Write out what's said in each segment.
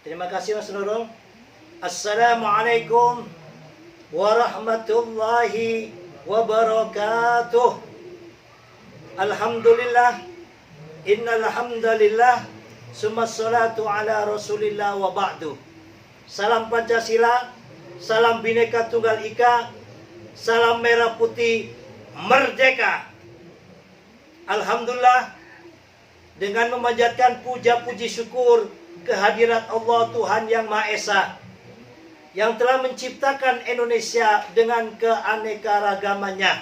Terima kasih Mas Nurul. Assalamualaikum warahmatullahi wabarakatuh. Alhamdulillah, innal hamdalillah, summa salatu ala rasulillah wa ba'du. Salam Pancasila, salam Bhinneka Tunggal Ika, salam merah putih merdeka. Alhamdulillah, dengan memanjatkan puja puji syukur kehadirat Allah Tuhan Yang Maha Esa yang telah menciptakan Indonesia dengan keanekaragamannya.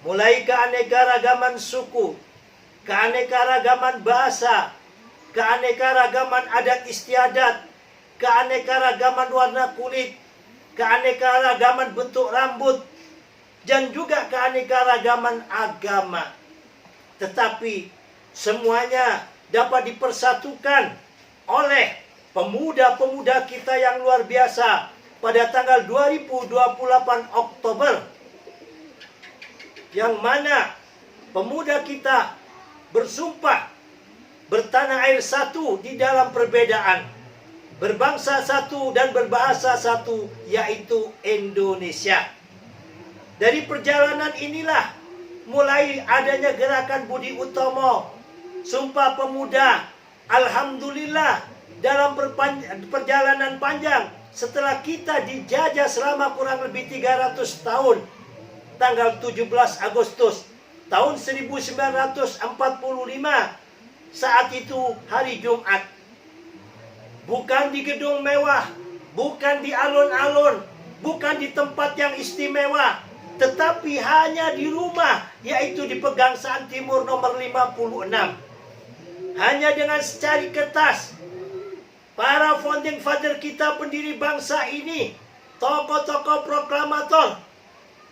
Mulai keanekaragaman suku, keanekaragaman bahasa, keanekaragaman adat istiadat, keanekaragaman warna kulit, keanekaragaman bentuk rambut, dan juga keanekaragaman agama. Tetapi semuanya dapat dipersatukan oleh pemuda-pemuda kita yang luar biasa pada tanggal 2028 Oktober, yang mana pemuda kita bersumpah bertanah air satu di dalam perbedaan, berbangsa satu dan berbahasa satu, yaitu Indonesia. Dari perjalanan inilah mulai adanya gerakan Budi Utomo, Sumpah Pemuda. Alhamdulillah, dalam perjalanan panjang setelah kita dijajah selama kurang lebih 300 tahun, tanggal 17 Agustus tahun 1945, saat itu hari Jumat, bukan di gedung mewah, bukan di alun-alun, bukan di tempat yang istimewa, tetapi hanya di rumah, yaitu di Pegangsaan Timur nomor 56. Hanya dengan secari kertas, para founding father kita, pendiri bangsa ini, tokoh-tokoh proklamator,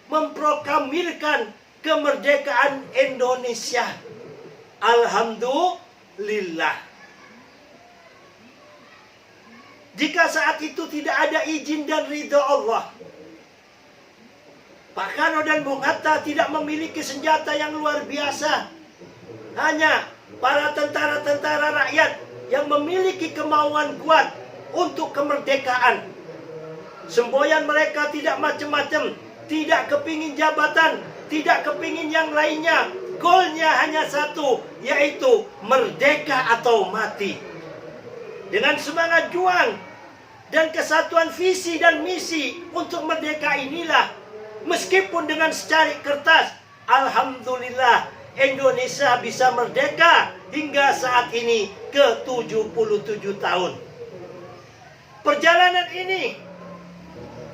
memproklamirkan kemerdekaan Indonesia. Alhamdulillah. Jika saat itu tidak ada izin dan ridho Allah, Pak Karno dan Bung Hatta tidak memiliki senjata yang luar biasa. Hanya para tentara-tentara rakyat yang memiliki kemauan kuat untuk kemerdekaan. Semboyan mereka tidak macam-macam, tidak kepingin jabatan, tidak kepingin yang lainnya. Goalnya hanya satu, yaitu merdeka atau mati. Dengan semangat juang dan kesatuan visi dan misi untuk merdeka inilah, meskipun dengan secari kertas, alhamdulillah Indonesia bisa merdeka hingga saat ini ke 77 tahun. Perjalanan ini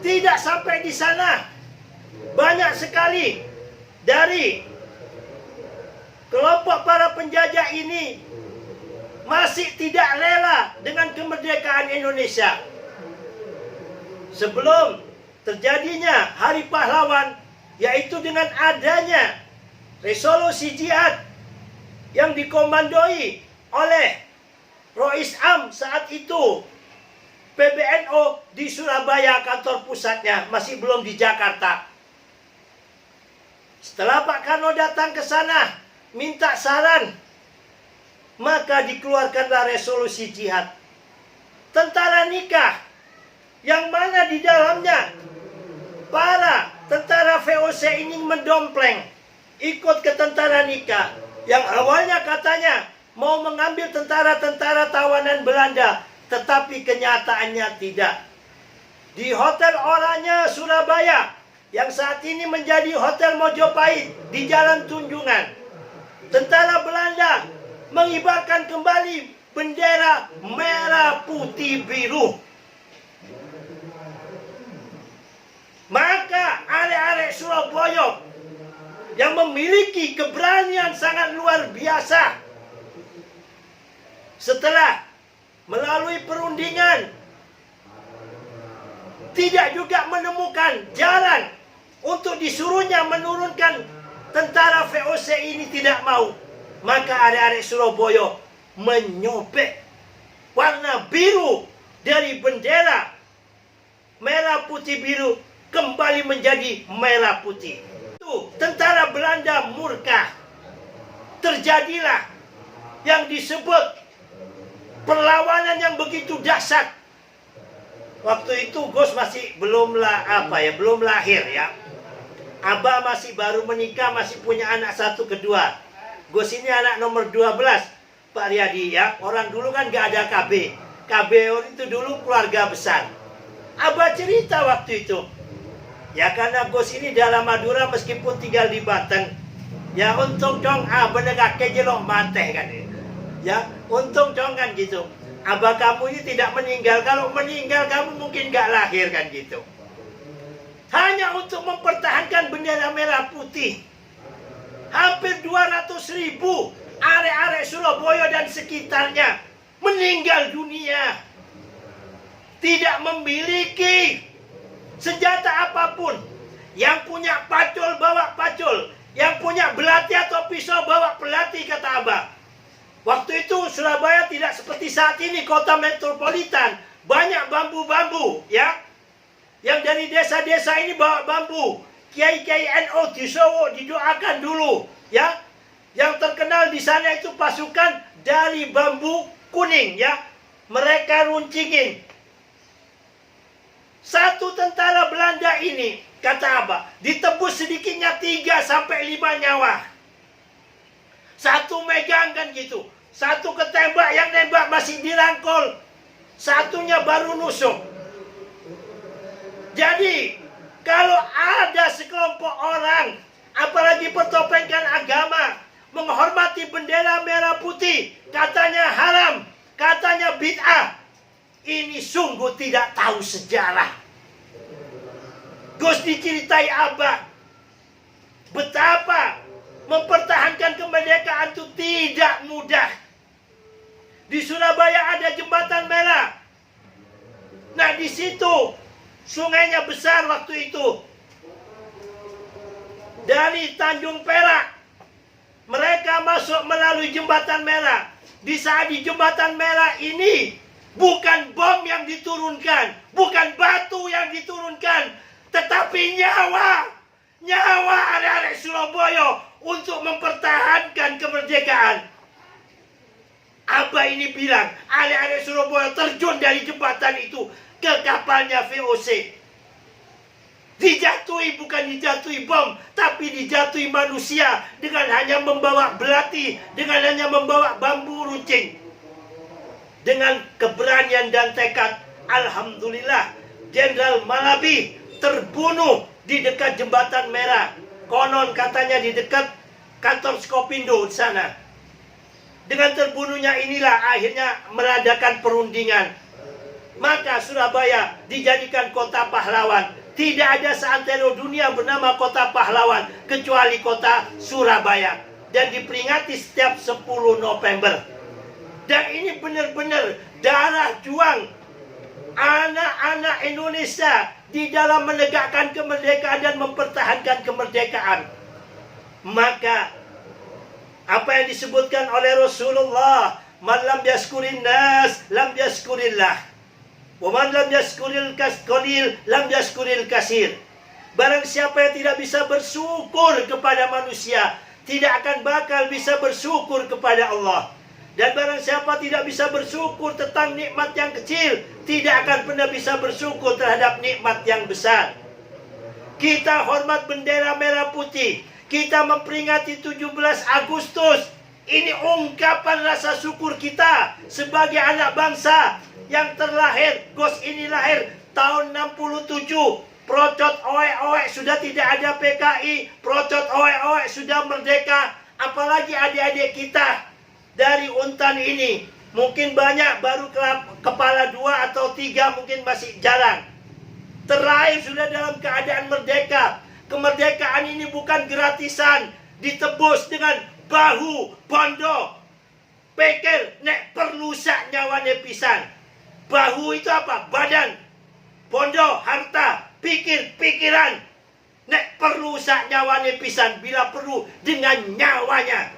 tidak sampai di sana. Banyak sekali dari kelompok para penjajah ini masih tidak rela dengan kemerdekaan Indonesia. Sebelum terjadinya Hari Pahlawan, yaitu dengan adanya resolusi jihad yang dikomandoi oleh Rois Am saat itu, PBNU di Surabaya kantor pusatnya, masih belum di Jakarta. Setelah Pak Karno datang ke sana minta saran, maka dikeluarkanlah resolusi jihad. Tentara nikah, yang mana di dalamnya para tentara VOC ini mendompleng ikut ke tentara nikah, yang awalnya katanya mau mengambil tentara-tentara tawanan Belanda, tetapi kenyataannya tidak. Di Hotel Oranye Surabaya, yang saat ini menjadi Hotel Mojopahit di Jalan Tunjungan, tentara Belanda mengibarkan kembali bendera merah putih biru. Maka arek-arek Surabaya yang memiliki keberanian sangat luar biasa, setelah melalui perundingan tidak juga menemukan jalan untuk disuruhnya menurunkan tentara VOC ini, tidak mau, maka arek-arek Surabaya menyobek warna biru dari bendera merah putih biru kembali menjadi merah putih. Tentara Belanda murka. Terjadilah yang disebut Perlawanan yang begitu dahsyat. Waktu itu Gus masih belum lahir ya. Abah masih baru menikah, masih punya anak satu kedua. Gus ini anak nomor 12, Pak Riyadi ya. Orang dulu kan gak ada KB. KB itu dulu keluarga besar. Abah cerita waktu itu. Ya karena Gus ini dalam Madura meskipun tinggal di Banten. Ya untung dong bener jelok mate kan. Ya untung dong kan gitu. Abah kamu ini tidak meninggal. Kalau meninggal kamu mungkin gak lahir kan gitu. Hanya untuk mempertahankan bendera merah putih. Hampir 200.000 arek-arek Surabaya dan sekitarnya meninggal dunia. Tidak memiliki senjata apapun. Yang punya pacul bawa pacul. Yang punya belati atau pisau bawa belati, kata Abah. Waktu itu Surabaya tidak seperti saat ini kota metropolitan. Banyak bambu-bambu ya. Yang dari desa-desa ini bawa bambu. Kiai-kiai NU di Solo didoakan dulu ya. Yang terkenal di sana itu pasukan dari bambu kuning ya. Mereka runcingin. Satu tentara Belanda ini, kata Abah, ditebus sedikitnya 3 sampai 5 nyawa. Satu megang kan gitu. Satu ketembak, yang nembak masih dirangkul. Satunya baru nusuk. Jadi, kalau ada sekelompok orang, apalagi bertopengkan agama, menghormati bendera merah putih, katanya haram, katanya bid'ah, ini sungguh tidak tahu sejarah. Gus diceritai Abah betapa mempertahankan kemerdekaan itu tidak mudah. Di Surabaya ada jembatan merah. Nah di situ sungainya besar waktu itu. Dari Tanjung Perak mereka masuk melalui jembatan merah. Di saat di jembatan merah ini bukan bom yang diturunkan, bukan batu yang diturunkan, tetapi nyawa arek-arek Surabaya untuk mempertahankan kemerdekaan. Abah ini bilang, arek-arek Surabaya terjun dari jembatan itu ke kapalnya VOC. Dijatuhi, bukan dijatuhi bom, tapi dijatuhi manusia dengan hanya membawa belati, dengan hanya membawa bambu runcing. Dengan keberanian dan tekad, alhamdulillah, Jenderal Malabi terbunuh di dekat jembatan merah. Konon katanya di dekat kantor Skopindo di sana. Dengan terbunuhnya inilah akhirnya meradakan perundingan. Maka Surabaya dijadikan kota pahlawan. Tidak ada seantero dunia bernama kota pahlawan kecuali kota Surabaya. Dan diperingati setiap 10 November. Dan ini benar-benar darah juang anak-anak Indonesia di dalam menegakkan kemerdekaan dan mempertahankan kemerdekaan. Maka apa yang disebutkan oleh Rasulullah, man lam yaskurin nas lam yaskurillah, wa man lam yaskuril qalil lam yaskuril kasir. Barang siapa yang tidak bisa bersyukur kepada manusia, tidak akan bakal bisa bersyukur kepada Allah. Dan barang siapa tidak bisa bersyukur tentang nikmat yang kecil, tidak akan pernah bisa bersyukur terhadap nikmat yang besar. Kita hormat bendera merah putih. Kita memperingati 17 Agustus. Ini ungkapan rasa syukur kita sebagai anak bangsa yang terlahir. Gus ini lahir tahun 67. Procot oek-oek sudah tidak ada PKI. Procot oek-oek sudah merdeka. Apalagi adik-adik kita dari Untan ini. Mungkin banyak baru kepala 2 atau 3 mungkin masih jarang. Terlahir sudah dalam keadaan merdeka. Kemerdekaan ini bukan gratisan, ditebus dengan bahu, bondo, pikir, nek perlu sak nyawane pisan. Bahu itu apa? Badan. Bondo, harta. Pikir, pikiran. Nek perlu sak nyawane pisan, bila perlu dengan nyawanya.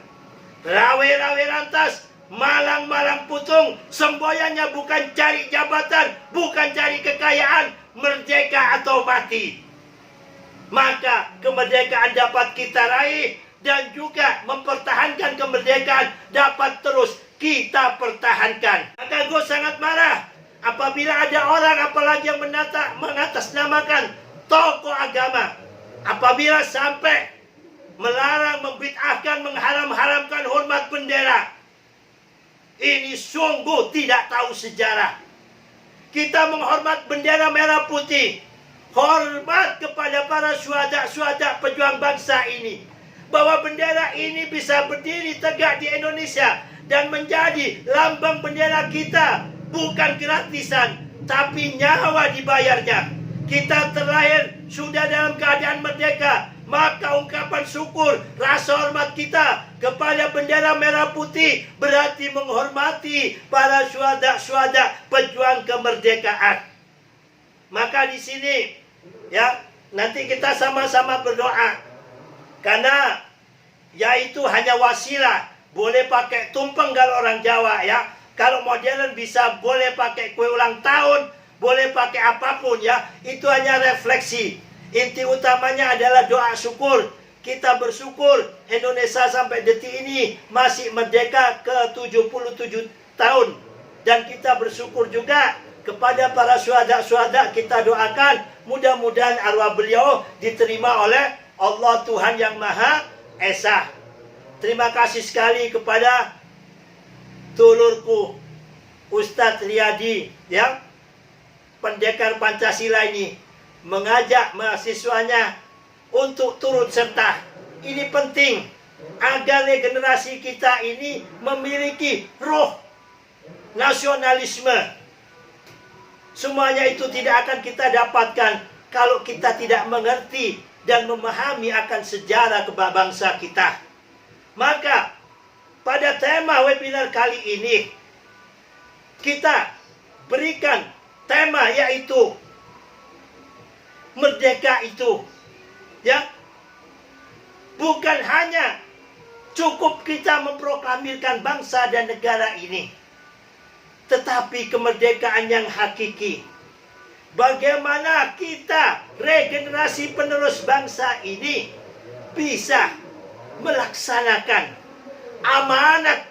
Rawe-rawe lantas, malang-malang putung, semboyannya bukan cari jabatan, bukan cari kekayaan, merdeka atau mati. Maka kemerdekaan dapat kita raih dan juga mempertahankan kemerdekaan dapat terus kita pertahankan. Maka Gus sangat marah apabila ada orang apalagi yang mengatasnamakan tokoh agama, apabila sampai melarang, membid'ahkan, mengharam-haramkan hormat bendera. Ini sungguh tidak tahu sejarah. Kita menghormat bendera merah putih, hormat kepada para syuhada-syuhada pejuang bangsa ini, bahwa bendera ini bisa berdiri tegak di Indonesia dan menjadi lambang bendera kita, bukan gratisan, tapi nyawa dibayarnya. Kita terlahir sudah dalam keadaan merdeka, maka ungkapan syukur, rasa hormat kita kepada bendera merah putih berarti menghormati para syuhada-syuhada pejuang kemerdekaan. Maka di sini ya, nanti kita sama-sama berdoa, karena yaitu hanya wasilah. Boleh pakai tumpeng kalau orang Jawa ya. Kalau modern bisa boleh pakai kue ulang tahun, boleh pakai apapun ya. Itu hanya refleksi. Inti utamanya adalah doa syukur. Kita bersyukur Indonesia sampai detik ini masih merdeka ke 77 tahun. Dan kita bersyukur juga kepada para syuhada-syuhada. Kita doakan mudah-mudahan arwah beliau diterima oleh Allah Tuhan Yang Maha Esa. Terima kasih sekali kepada dulurku Ustadz Riyadi ya, pendekar Pancasila ini, mengajak mahasiswanya untuk turut serta. Ini penting agar generasi kita ini memiliki roh nasionalisme. Semuanya itu tidak akan kita dapatkan kalau kita tidak mengerti dan memahami akan sejarah bangsa kita. Maka pada tema webinar kali ini kita berikan tema yaitu merdeka itu ya, bukan hanya cukup kita memproklamirkan bangsa dan negara ini, tetapi kemerdekaan yang hakiki. Bagaimana kita regenerasi penerus bangsa ini bisa melaksanakan amanat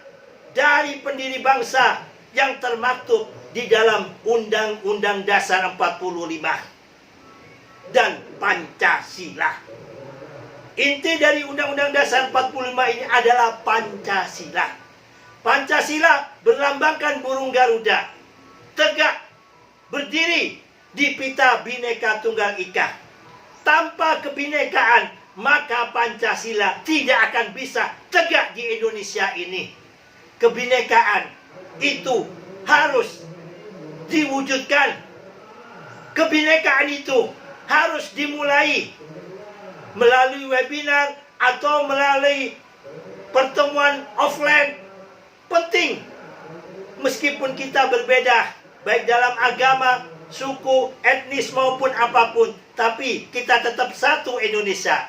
dari pendiri bangsa yang termaktub di dalam Undang-Undang Dasar 45 dan Pancasila. Inti dari Undang-Undang Dasar 45 ini adalah Pancasila. Pancasila berlambangkan burung Garuda, tegak berdiri di pita Bhinneka Tunggal Ika. Tanpa kebinekaan, maka Pancasila tidak akan bisa tegak di Indonesia ini. Kebinekaan itu harus diwujudkan. Kebinekaan itu harus dimulai melalui webinar atau melalui pertemuan offline. Penting, meskipun kita berbeda, baik dalam agama, suku, etnis maupun apapun, tapi kita tetap satu Indonesia.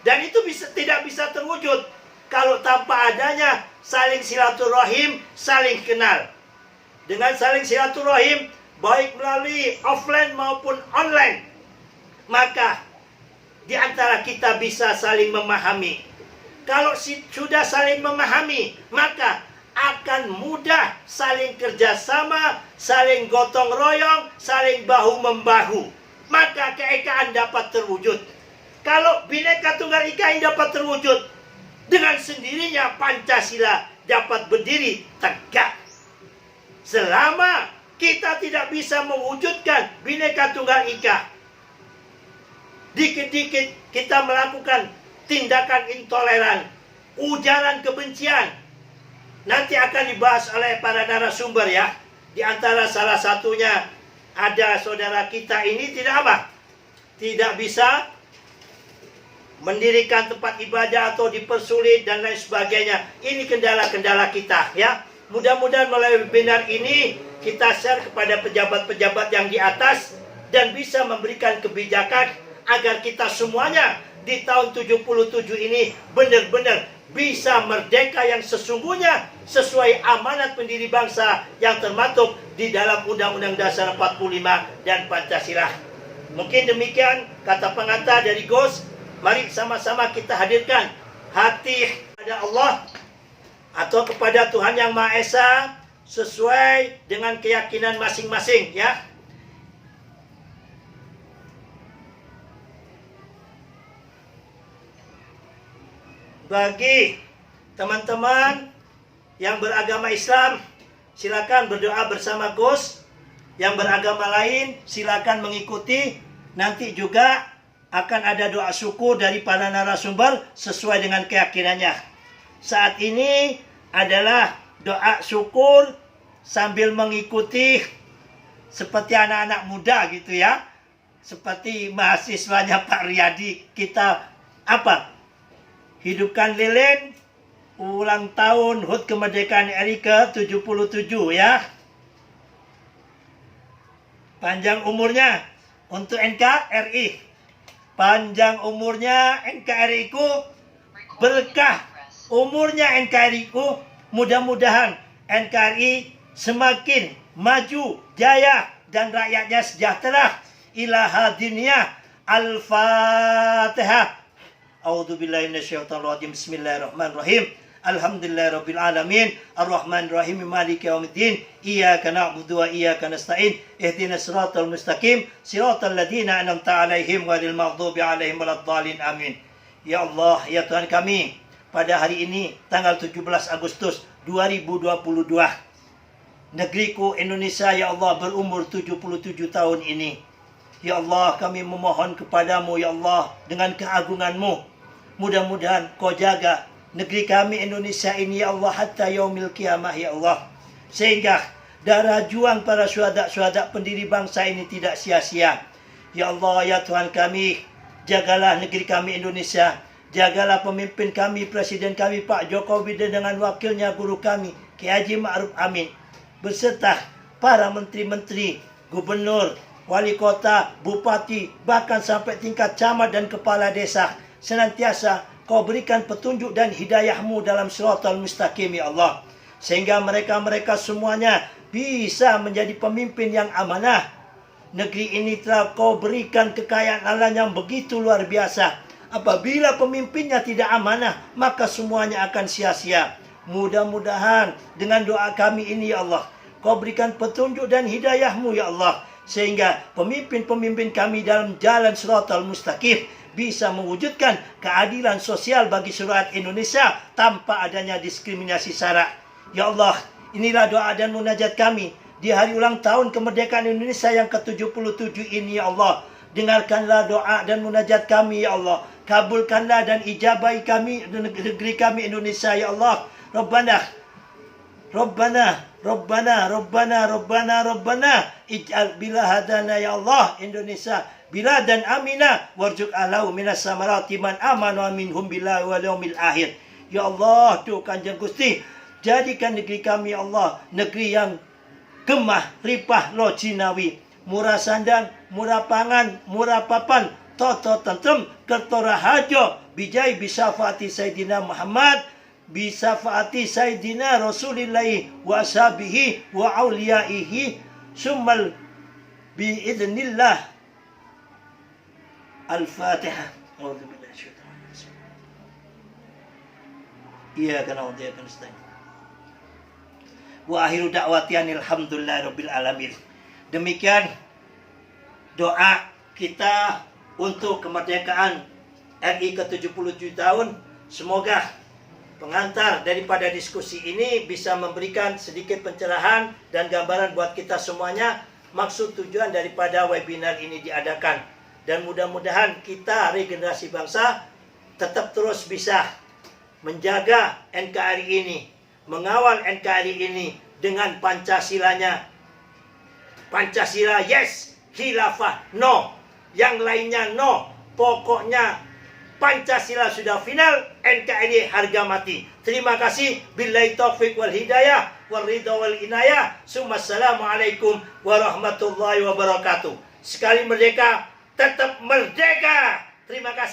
Dan itu tidak bisa terwujud kalau tanpa adanya saling silaturahim, saling kenal. Dengan saling silaturahim, baik melalui offline maupun online, maka di antara kita bisa saling memahami. Kalau sudah saling memahami, maka akan mudah saling kerjasama, saling gotong royong, saling bahu-membahu. Maka keekaan dapat terwujud. Kalau Bhinneka Tunggal Ika ini dapat terwujud, dengan sendirinya Pancasila dapat berdiri tegak. Selama kita tidak bisa mewujudkan Bhinneka Tunggal Ika, dikit-dikit kita melakukan tindakan intoleran, ujaran kebencian. Nanti akan dibahas oleh para narasumber ya. Di antara salah satunya ada saudara kita ini tidak bisa mendirikan tempat ibadah atau dipersulit dan lain sebagainya. Ini kendala-kendala kita ya. Mudah-mudahan melalui webinar ini kita share kepada pejabat-pejabat yang di atas dan bisa memberikan kebijakan agar kita semuanya di tahun 77 ini benar-benar bisa merdeka yang sesungguhnya sesuai amanat pendiri bangsa yang termaktub di dalam Undang-Undang Dasar 45 dan Pancasila. Mungkin demikian kata pengantar dari Gus. Mari sama-sama kita hadirkan hati pada Allah atau kepada Tuhan Yang Maha Esa sesuai dengan keyakinan masing-masing, ya. Bagi teman-teman yang beragama Islam, silakan berdoa bersama Gus. Yang beragama lain, silakan mengikuti. Nanti juga akan ada doa syukur dari para narasumber sesuai dengan keyakinannya. Saat ini adalah doa syukur sambil mengikuti seperti anak-anak muda gitu ya. Seperti mahasiswanya Pak Riyadi. Kita apa? Hidupkan lilin, ulang tahun HUT kemerdekaan RI ke-77 ya. Panjang umurnya untuk NKRI. Panjang umurnya NKRI ku berkah. Umurnya NKRI ku mudah-mudahan NKRI semakin maju, jaya dan rakyatnya sejahtera. Ilaha dunia. Al-Fatihah. A'udzubillahi minasyaitonirrajim. Bismillahirrahmanirrahim. Alhamdulillahirabbil alamin. Arrahmanirrahim. Maliki yaumiddin. Iyyaka na'budu wa iyyaka nasta'in. Ihdinas siratal mustaqim. Siratal ladzina an'amta 'alaihim ghairil maghdubi 'alaihim waladdallin. Amin. Ya Allah, ya Tuhan kami, pada hari ini tanggal 17 Agustus 2022, negeriku Indonesia ya Allah berumur 77 tahun ini. Ya Allah, kami memohon kepadamu ya Allah dengan keagunganmu. Mudah-mudahan kau jaga negeri kami Indonesia ini ya Allah hatta yaumil qiyamah ya Allah. Sehingga darah juang para syuhada pendiri bangsa ini tidak sia-sia. Ya Allah, ya Tuhan kami, jagalah negeri kami Indonesia. Jagalah pemimpin kami, Presiden kami Pak Jokowi dengan wakilnya guru kami Kiai Haji Ma'ruf Amin. Beserta para menteri-menteri, gubernur, wali kota, bupati, bahkan sampai tingkat camat dan kepala desa. Senantiasa kau berikan petunjuk dan hidayahmu dalam siratal mustaqim ya Allah. Sehingga mereka-mereka semuanya bisa menjadi pemimpin yang amanah. Negeri ini telah kau berikan kekayaan Allah yang begitu luar biasa. Apabila pemimpinnya tidak amanah, maka semuanya akan sia-sia. Mudah-mudahan dengan doa kami ini ya Allah, kau berikan petunjuk dan hidayahmu ya Allah. Sehingga pemimpin-pemimpin kami dalam jalan siratal mustaqim bisa mewujudkan keadilan sosial bagi seluruh Indonesia tanpa adanya diskriminasi sara. Ya Allah, inilah doa dan munajat kami di hari ulang tahun kemerdekaan Indonesia yang ke-77 ini ya Allah. Dengarkanlah doa dan munajat kami ya Allah. Kabulkanlah dan ijabahi kami negeri kami Indonesia ya Allah. Rabbana ij'al bilahadana ya Allah Indonesia biladan amina warzuq alau minas samarati man amanu minhum billahi wal yaumil akhir. Ya Allah, tu Kanjeng Gusti, jadikan negeri kami ya Allah negeri yang gemah ripah lo jinawi, murah sandang, murah pangan, murah papan, toto tentrem, kertora hajo, bijai bisafaati Sayyidina Muhammad, bisafaati Sayyidina Rasulillahi wa ashabihi wa awliyaihi, summal biidnillah. Al-Fatihah. Iyyaka na'budu wa iyyaka nasta'in. Wa akhiru da'wati alhamdulillahirabbil alamin. Demikian doa kita untuk kemerdekaan RI ke-77 tahun. Semoga pengantar daripada diskusi ini bisa memberikan sedikit pencerahan dan gambaran buat kita semuanya maksud tujuan daripada webinar ini diadakan. Dan mudah-mudahan kita regenerasi bangsa tetap terus bisa menjaga NKRI ini, mengawal NKRI ini dengan Pancasilanya. Pancasila yes, khilafah no, yang lainnya no. Pokoknya Pancasila sudah final, NKRI harga mati. Terima kasih. Billahi taufiq wal hidayah wal ridha wal inayah. Assalamualaikum warahmatullahi wabarakatuh. Sekali merdeka, tetap merdeka. Terima kasih.